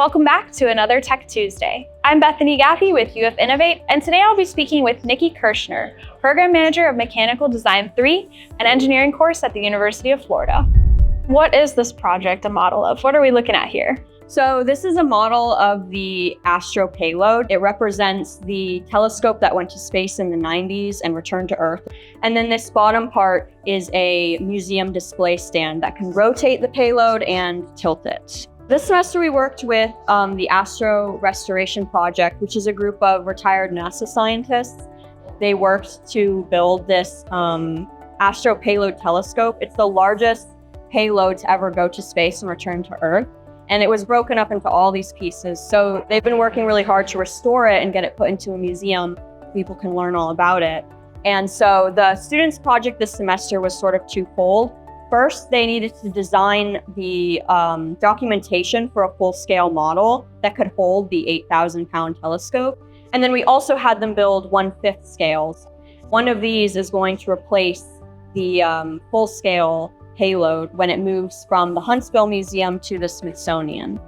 Welcome back to another Tech Tuesday. I'm Bethany Gaffey with UF Innovate, and today I'll be speaking with Nikki Kirschner, Program Manager of Mechanical Design 3, an engineering course at the University of Florida. What is this project a model of? What are we looking at here? So this is a model of the Astro payload. It represents the telescope that went to space in the 90s and returned to Earth. And then this bottom part is a museum display stand that can rotate the payload and tilt it. This semester we worked with the Astro Restoration Project, which is a group of retired NASA scientists. They worked to build this Astro payload telescope. It's the largest payload to ever go to space and return to Earth. And it was broken up into all these pieces. So they've been working really hard to restore it and get it put into a museum. People can learn all about it. And so the students' project this semester was sort of twofold. First, they needed to design the documentation for a full-scale model that could hold the 8,000-pound telescope. And then we also had them build 1/5 scales. One of these is going to replace the full-scale payload when it moves from the Huntsville Museum to the Smithsonian.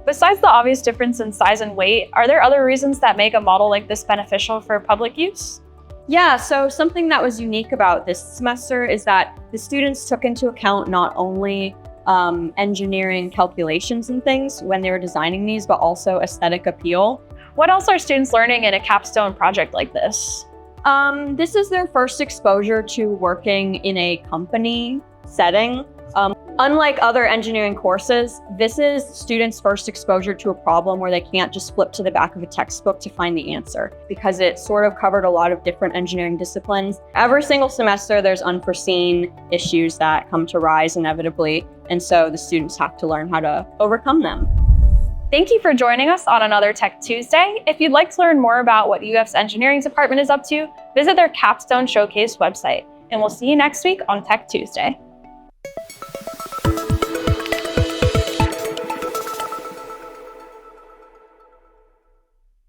Besides the obvious difference in size and weight, are there other reasons that make a model like this beneficial for public use? Yeah, so something that was unique about this semester is that the students took into account not only engineering calculations and things when they were designing these, but also aesthetic appeal. What else are students learning in a capstone project like this? This is their first exposure to working in a company setting. Unlike other engineering courses, this is students' first exposure to a problem where they can't just flip to the back of a textbook to find the answer, because it sort of covered a lot of different engineering disciplines. Every single semester, there's unforeseen issues that come to rise inevitably, and so the students have to learn how to overcome them. Thank you for joining us on another Tech Tuesday. If you'd like to learn more about what UF's engineering department is up to, visit their Capstone Showcase website, and we'll see you next week on Tech Tuesday.